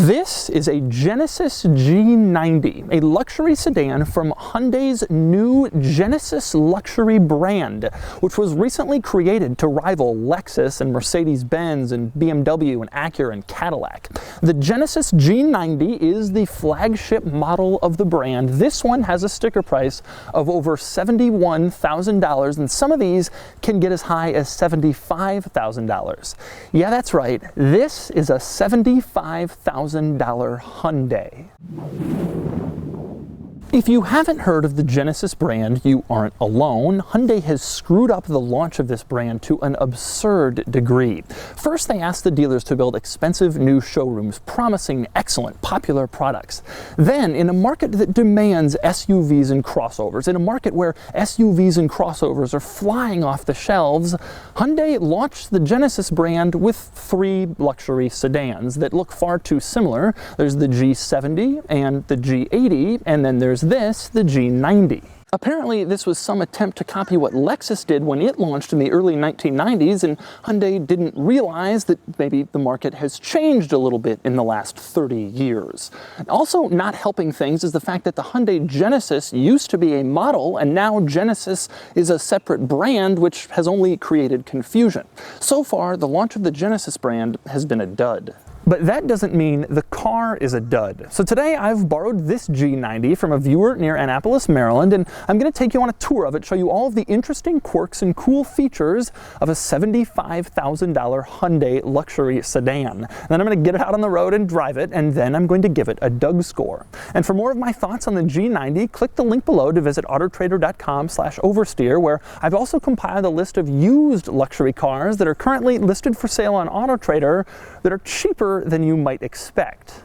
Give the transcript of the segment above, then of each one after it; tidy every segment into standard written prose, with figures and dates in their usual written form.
This is a Genesis G90, a luxury sedan from Hyundai's new Genesis luxury brand, which was recently created to rival Lexus and Mercedes-Benz and BMW and Acura and Cadillac. The Genesis G90 is the flagship model of the brand. This one has a sticker price of over $71,000, and some of these can get as high as $75,000. Yeah, that's right. This is a $75,000 Hyundai. If you haven't heard of the Genesis brand, you aren't alone. Hyundai has screwed up the launch of this brand to an absurd degree. First, they asked the dealers to build expensive new showrooms, promising excellent, popular products. Then, in a market that demands SUVs and crossovers, in a market where SUVs and crossovers are flying off the shelves, Hyundai launched the Genesis brand with 3 luxury sedans that look far too similar. There's the G70 and the G80, and then there's the G90. Apparently, this was some attempt to copy what Lexus did when it launched in the early 1990s, and Hyundai didn't realize that maybe the market has changed a little bit in the last 30 years. Also not helping things is the fact that the Hyundai Genesis used to be a model, and now Genesis is a separate brand, which has only created confusion. So far, the launch of the Genesis brand has been a dud. But that doesn't mean the car is a dud. So today I've borrowed this G90 from a viewer near Annapolis, Maryland, and I'm going to take you on a tour of it, show you all of the interesting quirks and cool features of a $75,000 Hyundai luxury sedan. Then I'm going to get it out on the road and drive it, and then I'm going to give it a DougScore. And for more of my thoughts on the G90, click the link below to visit autotrader.com/oversteer, where I've also compiled a list of used luxury cars that are currently listed for sale on AutoTrader that are cheaper than you might expect.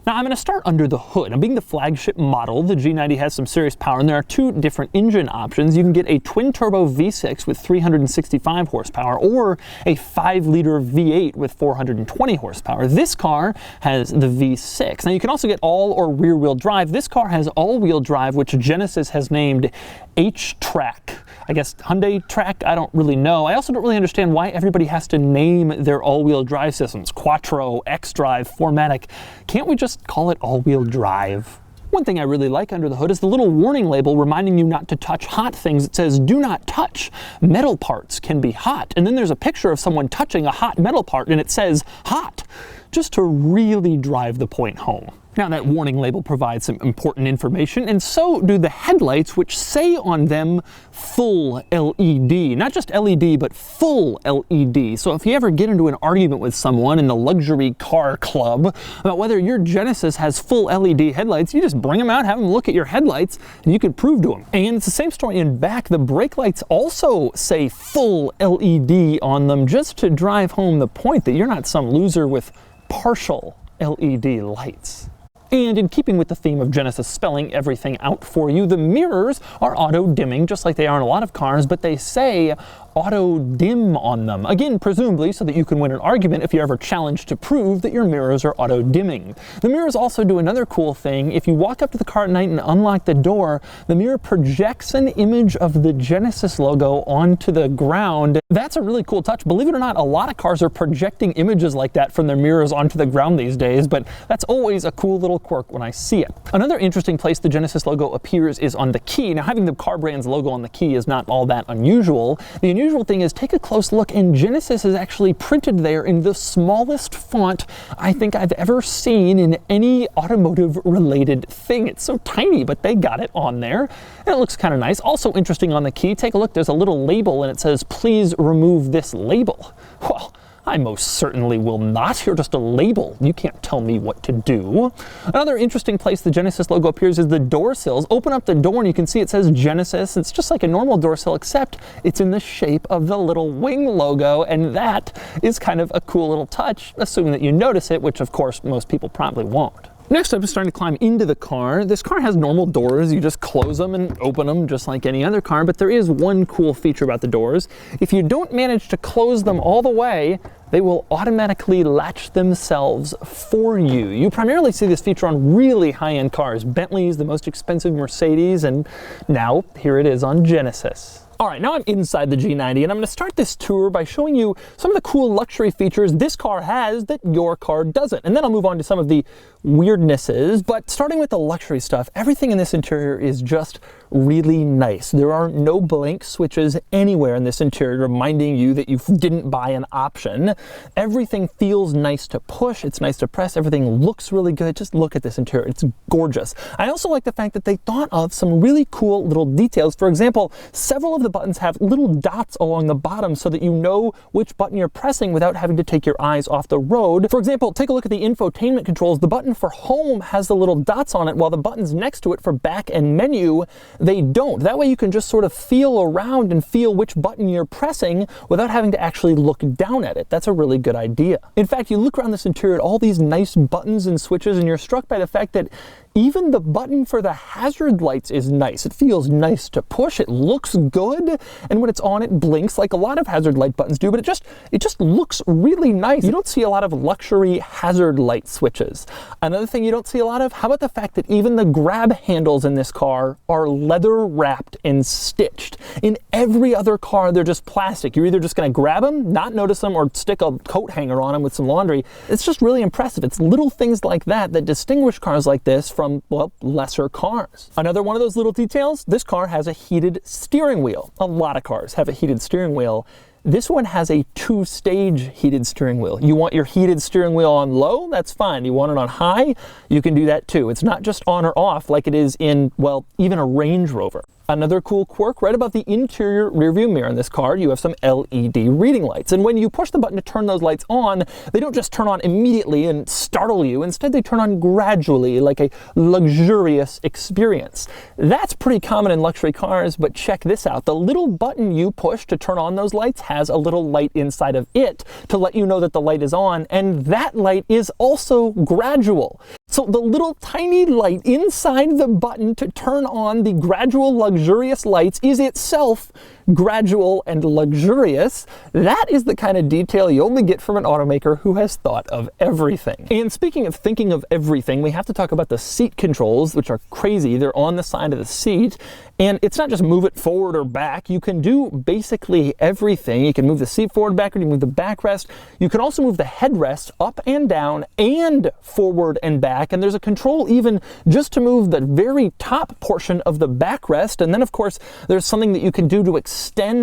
Now I'm going to start under the hood. Now, being the flagship model, the G90 has some serious power, and there are 2 different engine options. You can get a twin-turbo V6 with 365 horsepower or a 5-liter V8 with 420 horsepower. This car has the V6. Now you can also get all or rear-wheel drive. This car has all-wheel drive, which Genesis has named H-Track. I guess Hyundai Track, I don't really know. I also don't really understand why everybody has to name their all-wheel drive systems. Quattro, X-Drive, 4MATIC. Can't we just call it all-wheel drive? One thing I really like under the hood is the little warning label reminding you not to touch hot things. It says, "Do not touch. Metal parts can be hot." And then there's a picture of someone touching a hot metal part, and it says, "hot," just to really drive the point home. Now, that warning label provides some important information, and so do the headlights, which say on them full LED. Not just LED, but full LED. So if you ever get into an argument with someone in the luxury car club about whether your Genesis has full LED headlights, you just bring them out, have them look at your headlights, and you can prove to them. And it's the same story in back. The brake lights also say full LED on them, just to drive home the point that you're not some loser with partial LED lights. And in keeping with the theme of Genesis spelling everything out for you, the mirrors are auto-dimming, just like they are in a lot of cars, but they say auto-dim on them. Again, presumably so that you can win an argument if you're ever challenged to prove that your mirrors are auto-dimming. The mirrors also do another cool thing. If you walk up to the car at night and unlock the door, the mirror projects an image of the Genesis logo onto the ground. That's a really cool touch. Believe it or not, a lot of cars are projecting images like that from their mirrors onto the ground these days, but that's always a cool little quirk when I see it. Another interesting place the Genesis logo appears is on the key. Now, having the car brand's logo on the key is not all that unusual. The unusual thing is, take a close look, and Genesis is actually printed there in the smallest font I think I've ever seen in any automotive-related thing. It's so tiny, but they got it on there, and it looks kind of nice. Also interesting on the key, take a look, there's a little label, and it says, "Please remove this label." Well, I most certainly will not. You're just a label. You can't tell me what to do. Another interesting place the Genesis logo appears is the door sills. Open up the door and you can see it says Genesis. It's just like a normal door sill, except it's in the shape of the little wing logo, and that is kind of a cool little touch, assuming that you notice it, which of course most people probably won't. Next up is starting to climb into the car. This car has normal doors. You just close them and open them just like any other car, but there is one cool feature about the doors. If you don't manage to close them all the way, they will automatically latch themselves for you. You primarily see this feature on really high-end cars, Bentleys, the most expensive Mercedes, and now here it is on Genesis. All right, now I'm inside the G90, and I'm going to start this tour by showing you some of the cool luxury features this car has that your car doesn't. And then I'll move on to some of the weirdnesses. But starting with the luxury stuff, everything in this interior is just really nice. There are no blank switches anywhere in this interior reminding you that you didn't buy an option. Everything feels nice to push. It's nice to press. Everything looks really good. Just look at this interior. It's gorgeous. I also like the fact that they thought of some really cool little details. For example, several of the buttons have little dots along the bottom so that you know which button you're pressing without having to take your eyes off the road. For example, take a look at the infotainment controls. The button for home has the little dots on it, while the buttons next to it for back and menu, they don't. That way you can just sort of feel around and feel which button you're pressing without having to actually look down at it. That's a really good idea. In fact, you look around this interior at all these nice buttons and switches, and you're struck by the fact that even the button for the hazard lights is nice. It feels nice to push. It looks good. And when it's on, it blinks like a lot of hazard light buttons do, but it just looks really nice. You don't see a lot of luxury hazard light switches. Another thing you don't see a lot of, how about the fact that even the grab handles in this car are leather wrapped and stitched. In every other car, they're just plastic. You're either just going to grab them, not notice them, or stick a coat hanger on them with some laundry. It's just really impressive. It's little things like that that distinguish cars like this from, well, lesser cars. Another one of those little details, this car has a heated steering wheel. A lot of cars have a heated steering wheel. This one has a 2-stage heated steering wheel. You want your heated steering wheel on low? That's fine. You want it on high? You can do that too. It's not just on or off like it is in, well, even a Range Rover. Another cool quirk, right above the interior rearview mirror in this car, you have some LED reading lights. And when you push the button to turn those lights on, they don't just turn on immediately and startle you. Instead, they turn on gradually, like a luxurious experience. That's pretty common in luxury cars, but check this out. The little button you push to turn on those lights has a little light inside of it to let you know that the light is on, and that light is also gradual. So the little tiny light inside the button to turn on the gradual luxurious lights is itself gradual and luxurious. That is the kind of detail you only get from an automaker who has thought of everything. And speaking of thinking of everything, we have to talk about the seat controls, which are crazy. They're on the side of the seat, and it's not just move it forward or back. You can do basically everything. You can move the seat forward, backward, you can move the backrest. You can also move the headrest up and down and forward and back, and there's a control even just to move the very top portion of the backrest. And then, of course, there's something that you can do to extend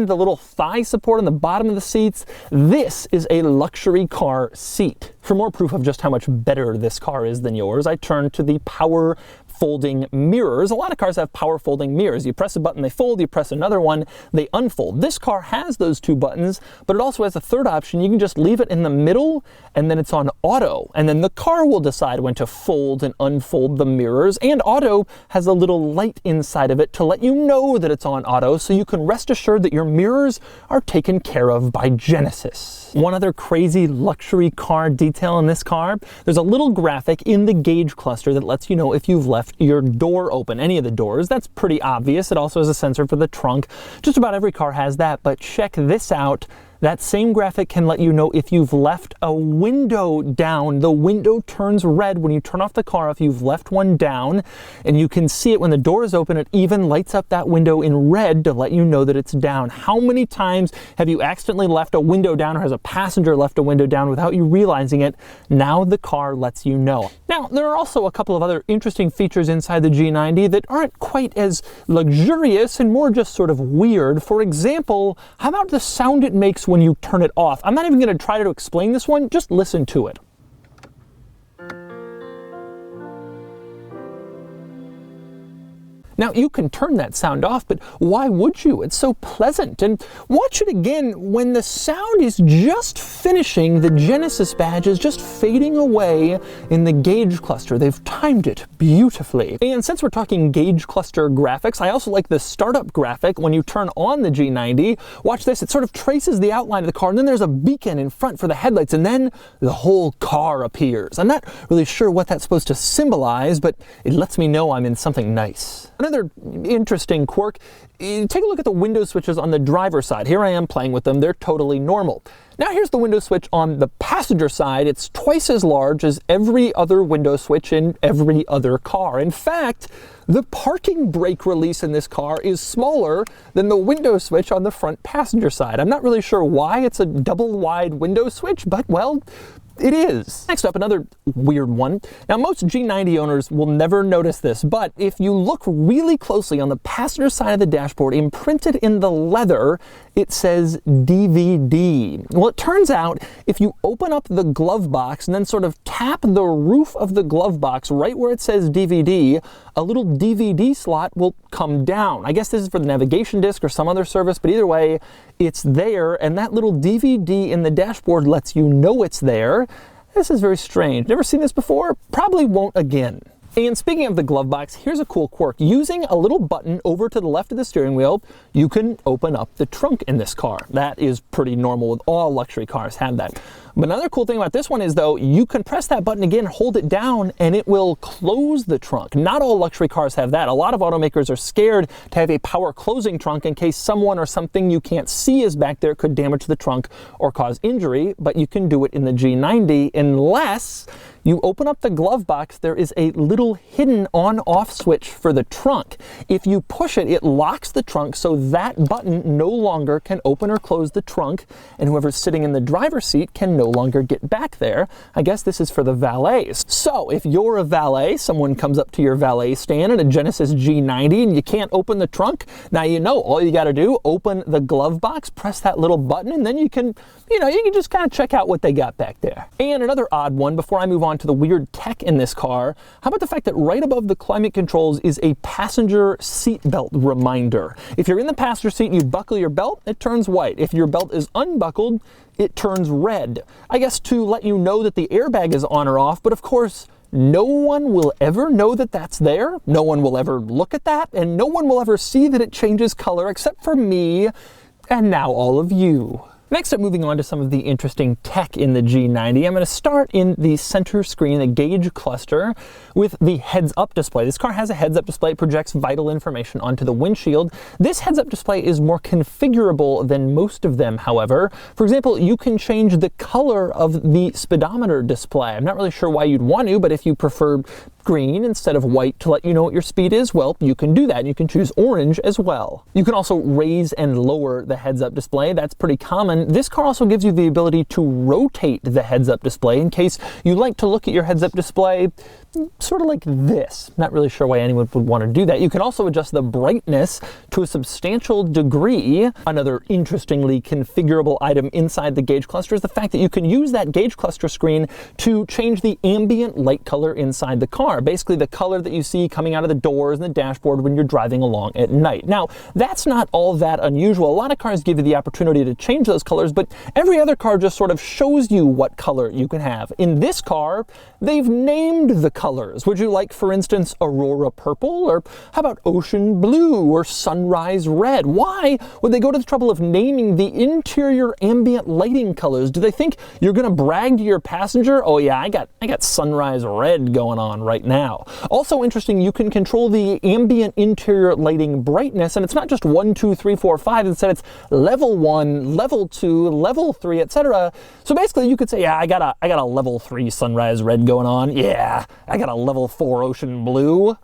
the little thigh support on the bottom of the seats. This is a luxury car seat. For more proof of just how much better this car is than yours, I turn to the power folding mirrors. A lot of cars have power folding mirrors. You press a button, they fold. You press another one, they unfold. This car has those two buttons, but it also has a third option. You can just leave it in the middle, and then it's on auto. And then the car will decide when to fold and unfold the mirrors. And auto has a little light inside of it to let you know that it's on auto, so you can rest assured that your mirrors are taken care of by Genesis. One other crazy luxury car detail in this car, there's a little graphic in the gauge cluster that lets you know if you've left your door open, any of the doors. That's pretty obvious. It also has a sensor for the trunk. Just about every car has that, but check this out. That same graphic can let you know if you've left a window down. The window turns red when you turn off the car if you've left one down, and you can see it when the door is open. It even lights up that window in red to let you know that it's down. How many times have you accidentally left a window down, or has a passenger left a window down without you realizing it? Now the car lets you know. Now, there are also a couple of other interesting features inside the G90 that aren't quite as luxurious and more just sort of weird. For example, how about the sound it makes when you turn it off? I'm not even going to try to explain this one, just listen to it. Now, you can turn that sound off, but why would you? It's so pleasant. And watch it again when the sound is just finishing, the Genesis badge is just fading away in the gauge cluster. They've timed it beautifully. And since we're talking gauge cluster graphics, I also like the startup graphic when you turn on the G90. Watch this, it sort of traces the outline of the car, and then there's a beacon in front for the headlights, and then the whole car appears. I'm not really sure what that's supposed to symbolize, but it lets me know I'm in something nice. Another interesting quirk, take a look at the window switches on the driver's side. Here I am playing with them. They're totally normal. Now here's the window switch on the passenger side. It's twice as large as every other window switch in every other car. In fact, the parking brake release in this car is smaller than the window switch on the front passenger side. I'm not really sure why it's a double wide window switch, but well, it is. Next up, another weird one. Now, most G90 owners will never notice this, but if you look really closely on the passenger side of the dashboard, imprinted in the leather, it says DVD. Well, it turns out if you open up the glove box and then sort of tap the roof of the glove box right where it says DVD, a little DVD slot will come down. I guess this is for the navigation disc or some other service, but either way, it's there, and that little DVD in the dashboard lets you know it's there. This is very strange. Never seen this before? Probably won't again. And speaking of the glove box, here's a cool quirk. Using a little button over to the left of the steering wheel, you can open up the trunk in this car. That is pretty normal with all luxury cars have that. But another cool thing about this one is, though, you can press that button again, hold it down, and it will close the trunk. Not all luxury cars have that. A lot of automakers are scared to have a power closing trunk in case someone or something you can't see is back there could damage the trunk or cause injury, but you can do it in the G90 unless you open up the glove box. There is a little hidden on-off switch for the trunk. If you push it, it locks the trunk so that button no longer can open or close the trunk, and whoever's sitting in the driver's seat can no longer get back there. I guess this is for the valets. So if you're a valet, someone comes up to your valet stand in a Genesis G90 and you can't open the trunk, now you know all you got to do, open the glove box, press that little button, and then you can just kind of check out what they got back there. And another odd one before I move on to the weird tech in this car, how about the fact that right above the climate controls is a passenger seat belt reminder. If you're in the passenger seat and you buckle your belt, it turns white. If your belt is unbuckled, it turns red. I guess to let you know that the airbag is on or off, but of course, no one will ever know that that's there. No one will ever look at that, and no one will ever see that it changes color except for me and now all of you. Next up, moving on to some of the interesting tech in the G90, I'm going to start in the center screen, the gauge cluster, with the heads-up display. This car has a heads-up display. It projects vital information onto the windshield. This heads-up display is more configurable than most of them, however. For example, you can change the color of the speedometer display. I'm not really sure why you'd want to, but if you prefer green instead of white to let you know what your speed is, well, you can do that. You can choose orange as well. You can also raise and lower the heads-up display. That's pretty common. This car also gives you the ability to rotate the heads-up display in case you like to look at your heads-up display sort of like this. Not really sure why anyone would want to do that. You can also adjust the brightness to a substantial degree. Another interestingly configurable item inside the gauge cluster is the fact that you can use that gauge cluster screen to change the ambient light color inside the car. Basically the color that you see coming out of the doors and the dashboard when you're driving along at night. Now, that's not all that unusual. A lot of cars give you the opportunity to change those colors, but every other car just sort of shows you what color you can have. In this car, they've named the colors. Would you like, for instance, Aurora Purple? Or how about Ocean Blue or Sunrise Red? Why would they go to the trouble of naming the interior ambient lighting colors? Do they think you're going to brag to your passenger? Oh yeah, I got Sunrise Red going on right now. Also interesting, you can control the ambient interior lighting brightness, and it's not just 1, 2, 3, 4, 5. Instead, it's level 1, level 2, level 3, etc. So basically, you could say, yeah, I got a level 3 Sunrise Red going on. Yeah, I got a level 4 Ocean Blue.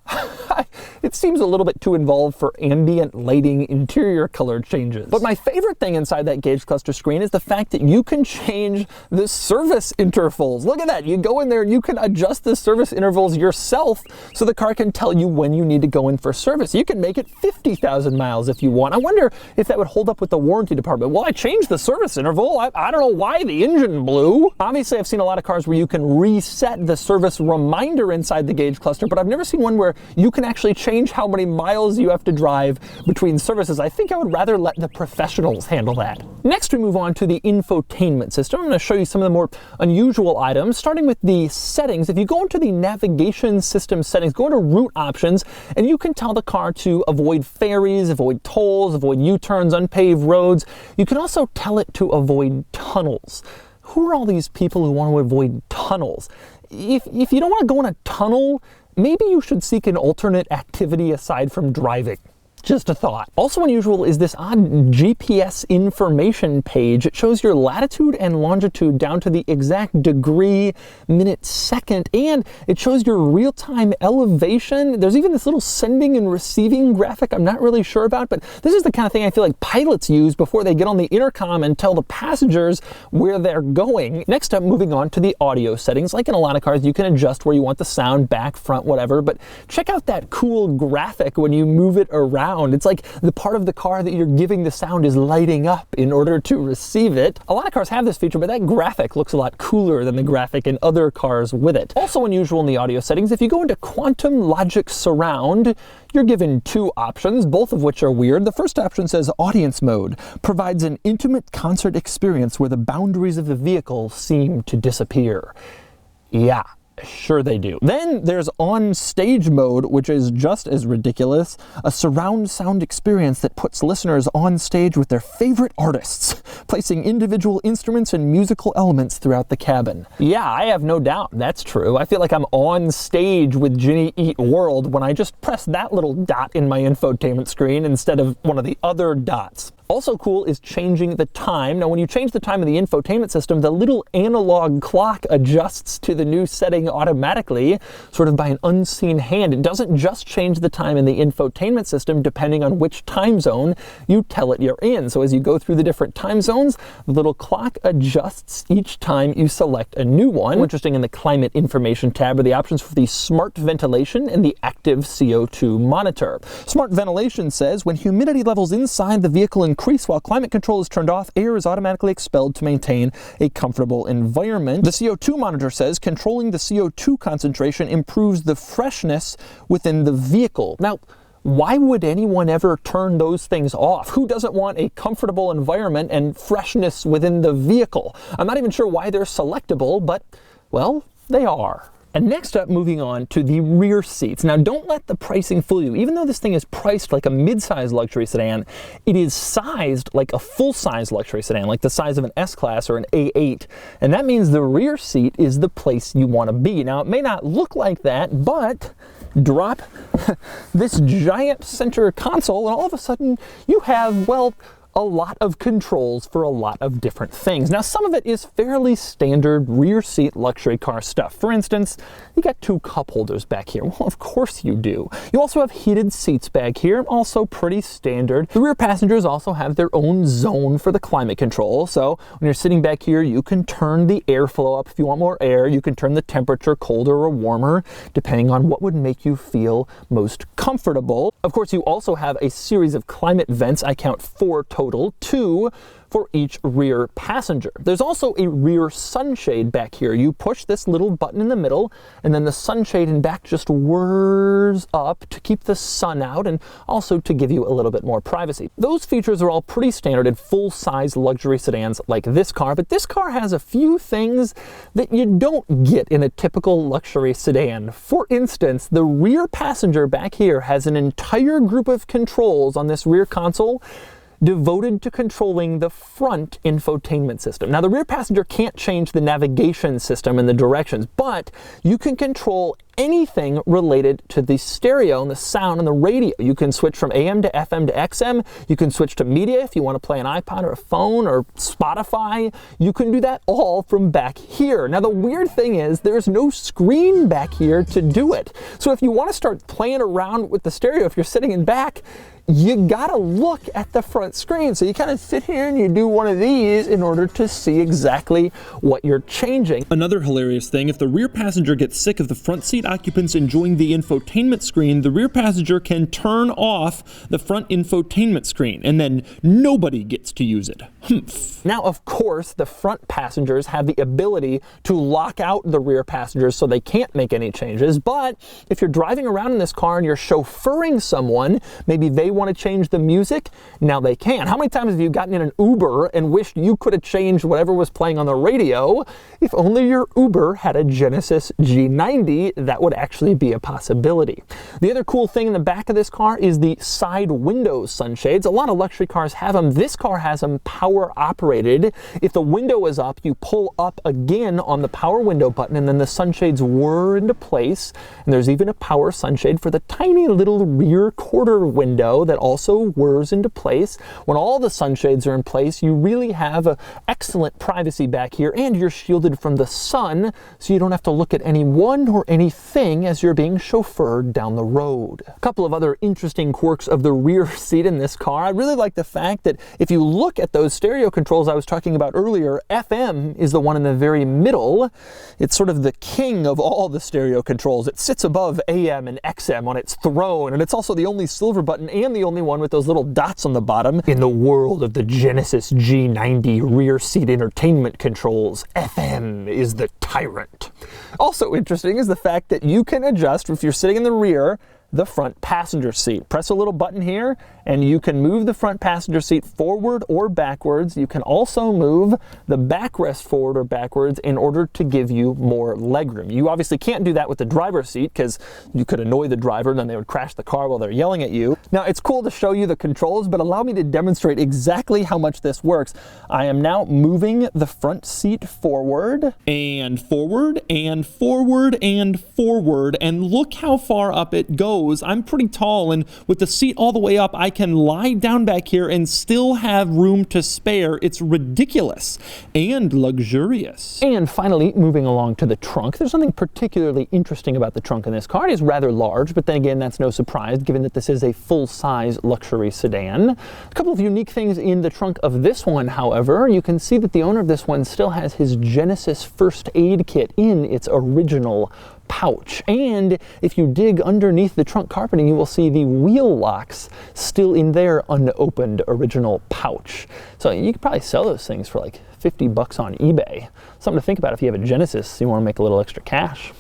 It seems a little bit too involved for ambient lighting interior color changes. But my favorite thing inside that gauge cluster screen is the fact that you can change the service intervals. Look at that. You go in there and you can adjust the service intervals yourself so the car can tell you when you need to go in for service. You can make it 50,000 miles if you want. I wonder if that would hold up with the warranty department. Well, I changed the service interval. I don't know why the engine blew. Obviously, I've seen a lot of cars where you can reset the service reminder inside the gauge cluster, but I've never seen one where you can actually change how many miles you have to drive between services. I think I would rather let the professionals handle that. Next, we move on to the infotainment system. I'm going to show you some of the more unusual items, starting with the settings. If you go into the navigation system settings, go into route options, and you can tell the car to avoid ferries, avoid tolls, avoid U-turns, unpaved roads. You can also tell it to avoid tunnels. Who are all these people who want to avoid tunnels? If you don't want to go in a tunnel, maybe you should seek an alternate activity aside from driving. Just a thought. Also unusual is this odd GPS information page. It shows your latitude and longitude down to the exact degree, minute, second, and it shows your real-time elevation. There's even this little sending and receiving graphic I'm not really sure about, but this is the kind of thing I feel like pilots use before they get on the intercom and tell the passengers where they're going. Next up, moving on to the audio settings. Like in a lot of cars, you can adjust where you want the sound, back, front, whatever, but check out that cool graphic when you move it around. It's like the part of the car that you're giving the sound is lighting up in order to receive it. A lot of cars have this feature, but that graphic looks a lot cooler than the graphic in other cars with it. Also unusual in the audio settings, if you go into Quantum Logic Surround, you're given two options, both of which are weird. The first option says Audience Mode, provides an intimate concert experience where the boundaries of the vehicle seem to disappear. Yeah. Sure they do. Then there's On Stage Mode, which is just as ridiculous. A surround sound experience that puts listeners on stage with their favorite artists, placing individual instruments and musical elements throughout the cabin. Yeah, I have no doubt that's true. I feel like I'm on stage with Ginny Eat World when I just press that little dot in my infotainment screen instead of one of the other dots. Also cool is changing the time. Now when you change the time of the infotainment system, the little analog clock adjusts to the new setting automatically, sort of by an unseen hand. It doesn't just change the time in the infotainment system depending on which time zone you tell it you're in. So as you go through the different time zones, the little clock adjusts each time you select a new one. Interesting, in the climate information tab are the options for the smart ventilation and the active CO2 monitor. Smart ventilation says when humidity levels inside the vehicle increase while climate control is turned off, air is automatically expelled to maintain a comfortable environment. The CO2 monitor says controlling the CO2 concentration improves the freshness within the vehicle. Now, why would anyone ever turn those things off? Who doesn't want a comfortable environment and freshness within the vehicle? I'm not even sure why they're selectable, but, well, they are. And next up, moving on to the rear seats. Now, don't let the pricing fool you. Even though this thing is priced like a mid-size luxury sedan, it is sized like a full-size luxury sedan, like the size of an S-Class or an A8. And that means the rear seat is the place you want to be. Now, it may not look like that, but drop this giant center console, and all of a sudden, you have, well, a lot of controls for a lot of different things. Now, some of it is fairly standard rear seat luxury car stuff. For instance, you got two cup holders back here. Well, of course you do. You also have heated seats back here, also pretty standard. The rear passengers also have their own zone for the climate control. So when you're sitting back here, you can turn the airflow up if you want more air. You can turn the temperature colder or warmer, depending on what would make you feel most comfortable. Of course, you also have a series of climate vents. I count 4 total, 2 for each rear passenger. There's also a rear sunshade back here. You push this little button in the middle, and then the sunshade in back just whirs up to keep the sun out and also to give you a little bit more privacy. Those features are all pretty standard in full-size luxury sedans like this car, but this car has a few things that you don't get in a typical luxury sedan. For instance, the rear passenger back here has an entire group of controls on this rear console devoted to controlling the front infotainment system. Now, the rear passenger can't change the navigation system and the directions, but you can control anything related to the stereo and the sound and the radio. You can switch from AM to FM to XM. You can switch to media if you want to play an iPod or a phone or Spotify. You can do that all from back here. Now, the weird thing is there's no screen back here to do it. So if you want to start playing around with the stereo, if you're sitting in back, you gotta look at the front screen. So you kind of sit here and you do one of these in order to see exactly what you're changing. Another hilarious thing, if the rear passenger gets sick of the front seat occupants enjoying the infotainment screen, the rear passenger can turn off the front infotainment screen, and then nobody gets to use it. Now, of course, the front passengers have the ability to lock out the rear passengers so they can't make any changes, but if you're driving around in this car and you're chauffeuring someone, maybe they want to change the music, now they can. How many times have you gotten in an Uber and wished you could have changed whatever was playing on the radio? If only your Uber had a Genesis G90, that would actually be a possibility. The other cool thing in the back of this car is the side window sunshades. A lot of luxury cars have them. This car has them power operated. If the window is up, you pull up again on the power window button, and then the sunshades whir into place. And there's even a power sunshade for the tiny little rear quarter window window that also whirs into place. When all the sunshades are in place, you really have a excellent privacy back here, and you're shielded from the sun, so you don't have to look at anyone or anything as you're being chauffeured down the road. A couple of other interesting quirks of the rear seat in this car. I really like the fact that if you look at those stereo controls I was talking about earlier, FM is the one in the very middle. It's sort of the king of all the stereo controls. It sits above AM and XM on its throne, and it's also the only silver button and the only one with those little dots on the bottom. In the world of the Genesis G90 rear seat entertainment controls, FM is the tyrant. Also interesting is the fact that you can adjust, if you're sitting in the rear, the front passenger seat. Press a little button here and you can move the front passenger seat forward or backwards. You can also move the backrest forward or backwards in order to give you more legroom. You obviously can't do that with the driver's seat because you could annoy the driver and then they would crash the car while they're yelling at you. Now it's cool to show you the controls, but allow me to demonstrate exactly how much this works. I am now moving the front seat forward and forward and forward and forward, and look how far up it goes. I'm pretty tall, and with the seat all the way up, I can lie down back here and still have room to spare. It's ridiculous and luxurious. And finally, moving along to the trunk, there's something particularly interesting about the trunk in this car. It is rather large, but then again, that's no surprise given that this is a full-size luxury sedan. A couple of unique things in the trunk of this one, however. You can see that the owner of this one still has his Genesis first aid kit in its original pouch, and if you dig underneath the trunk carpeting, you will see the wheel locks still in their unopened original pouch. So you could probably sell those things for like 50 bucks on eBay. Something to think about if you have a Genesis, you want to make a little extra cash.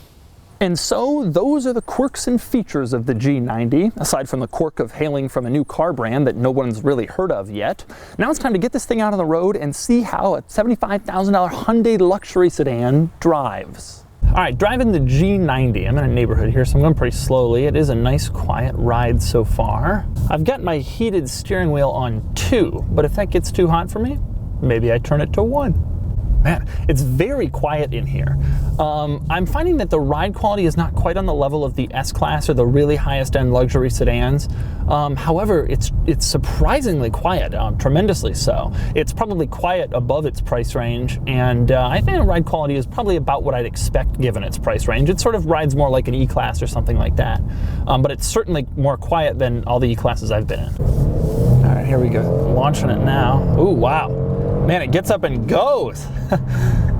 And so those are the quirks and features of the G90, aside from the quirk of hailing from a new car brand that no one's really heard of yet. Now it's time to get this thing out on the road and see how a $75,000 Hyundai luxury sedan drives. All right, driving the G90. I'm in a neighborhood here, so I'm going pretty slowly. It is a nice, quiet ride so far. I've got my heated steering wheel on 2, but if that gets too hot for me, maybe I turn it to 1. Man, it's very quiet in here. I'm finding that the ride quality is not quite on the level of the S-Class or the really highest end luxury sedans. However, it's surprisingly quiet, tremendously so. It's probably quiet above its price range, and I think the ride quality is probably about what I'd expect given its price range. It sort of rides more like an E-Class or something like that, but it's certainly more quiet than all the E-Classes I've been in. All right, here we go. Launching it now. Ooh, wow. Man, it gets up and goes.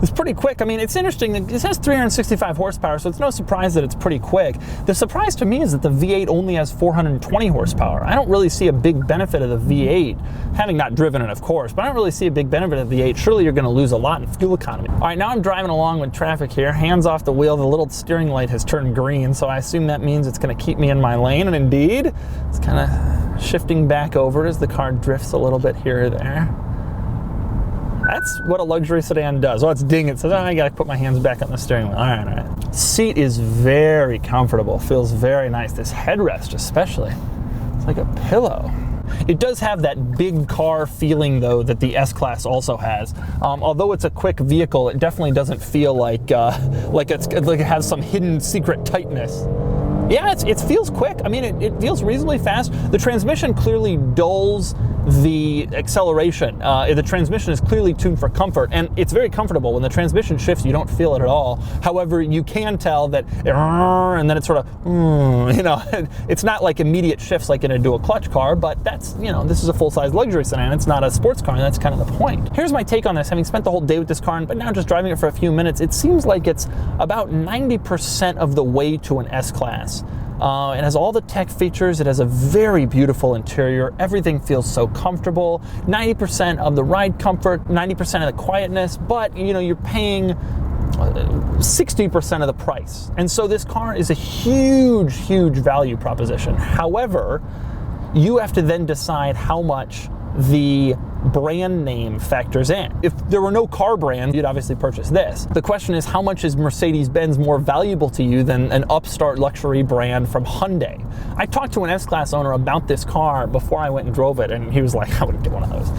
It's pretty quick. I mean, it's interesting. It has 365 horsepower, so it's no surprise that it's pretty quick. The surprise to me is that the V8 only has 420 horsepower. I don't really see a big benefit of the V8, having not driven it, of course, but I don't really see a big benefit of the V8. Surely you're going to lose a lot in fuel economy. All right, now I'm driving along with traffic here, hands off the wheel. The little steering light has turned green, so I assume that means it's going to keep me in my lane, and indeed, it's kind of shifting back over as the car drifts a little bit here or there. That's what a luxury sedan does. Oh, it's ding. It says, oh, I gotta put my hands back on the steering wheel. All right, all right. Seat is very comfortable. Feels very nice. This headrest especially. It's like a pillow. It does have that big car feeling, though, that the S-Class also has. Although it's a quick vehicle, it definitely doesn't feel like it has some hidden secret tightness. Yeah, it feels quick. I mean, it feels reasonably fast. The transmission clearly dulls the acceleration. The transmission is clearly tuned for comfort, and it's very comfortable. When the transmission shifts, you don't feel it at all. However, you can tell that, and then it's sort of, it's not like immediate shifts like in a dual clutch car, but that's, this is a full-size luxury sedan. It's not a sports car, and that's kind of the point. Here's my take on this. Having spent the whole day with this car, but now just driving it for a few minutes, it seems like it's about 90% of the way to an S-Class. It has all the tech features. It has a very beautiful interior. Everything feels so comfortable. 90% of the ride comfort, 90% of the quietness, but you're paying 60% of the price. And so this car is a huge, huge value proposition. However, you have to then decide how much the brand name factors in. If there were no car brand, you'd obviously purchase this. The question is, how much is Mercedes-Benz more valuable to you than an upstart luxury brand from Hyundai? I talked to an S-Class owner about this car before I went and drove it, and he was like, I wouldn't get one of those.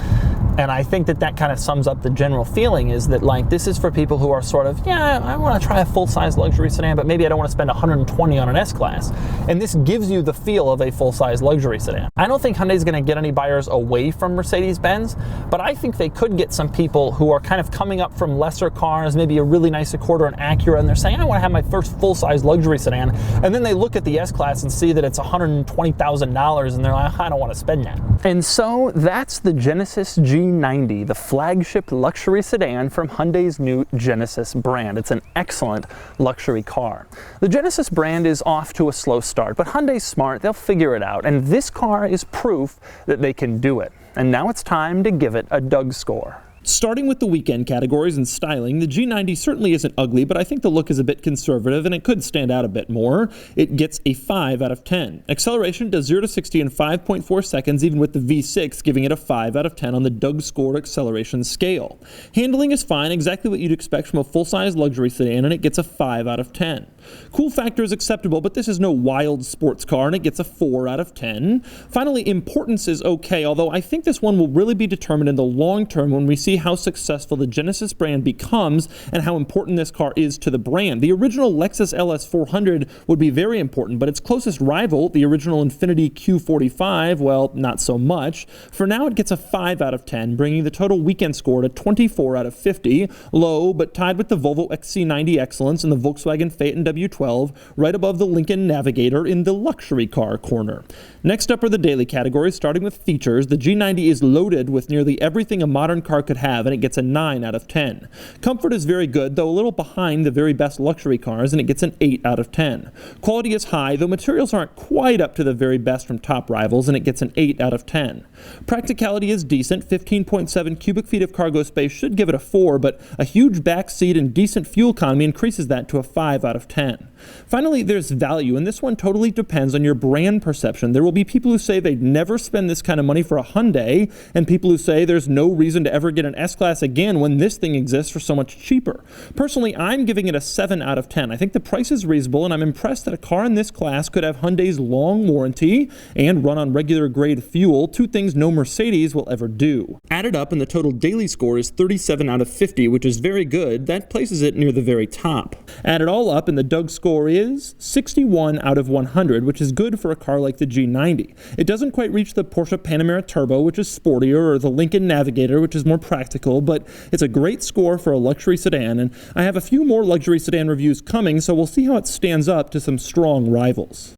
And I think that kind of sums up the general feeling, is that like this is for people who are sort of, yeah, I want to try a full-size luxury sedan, but maybe I don't want to spend $120 on an S-Class. And this gives you the feel of a full-size luxury sedan. I don't think Hyundai's going to get any buyers away from Mercedes-Benz, but I think they could get some people who are kind of coming up from lesser cars, maybe a really nice Accord or an Acura, and they're saying, I want to have my first full-size luxury sedan. And then they look at the S-Class and see that it's $120,000, and they're like, I don't want to spend that. And so that's the Genesis G90, the flagship luxury sedan from Hyundai's new Genesis brand. It's an excellent luxury car. The Genesis brand is off to a slow start, but Hyundai's smart, they'll figure it out, and this car is proof that they can do it. And now it's time to give it a DougScore. Starting with the weekend categories and styling, the G90 certainly isn't ugly, but I think the look is a bit conservative and it could stand out a bit more. It gets a 5 out of 10. Acceleration does 0 to 60 in 5.4 seconds, even with the V6 giving it a 5 out of 10 on the DougScore acceleration scale. Handling is fine, exactly what you'd expect from a full-size luxury sedan, and it gets a 5 out of 10. Cool factor is acceptable, but this is no wild sports car, and it gets a 4 out of 10. Finally, importance is okay, although I think this one will really be determined in the long term when we see how successful the Genesis brand becomes and how important this car is to the brand. The original Lexus LS 400 would be very important, but its closest rival, the original Infiniti Q45, well, not so much. For now, it gets a 5 out of 10, bringing the total weekend score to 24 out of 50, low, but tied with the Volvo XC90 Excellence and the Volkswagen Phaeton W12, right above the Lincoln Navigator in the luxury car corner. Next up are the daily categories, starting with features. The G90 is loaded with nearly everything a modern car could have, and it gets a 9 out of 10. Comfort is very good, though a little behind the very best luxury cars, and it gets an 8 out of 10. Quality is high, though materials aren't quite up to the very best from top rivals, and it gets an 8 out of 10. Practicality is decent. 15.7 cubic feet of cargo space should give it a 4, but a huge back seat and decent fuel economy increases that to a 5 out of 10. Finally, there's value, and this one totally depends on your brand perception. There will be people who say they'd never spend this kind of money for a Hyundai, and people who say there's no reason to ever get an S-Class again when this thing exists for so much cheaper. Personally, I'm giving it a 7 out of 10. I think the price is reasonable, and I'm impressed that a car in this class could have Hyundai's long warranty and run on regular grade fuel, two things no Mercedes will ever do. Added up, and the total daily score is 37 out of 50, which is very good. That places it near the very top. Add it all up, and the DougScore is 61 out of 100, which is good for a car like the G90. It doesn't quite reach the Porsche Panamera Turbo, which is sportier, or the Lincoln Navigator, which is more practical, but it's a great score for a luxury sedan, and I have a few more luxury sedan reviews coming, so we'll see how it stands up to some strong rivals.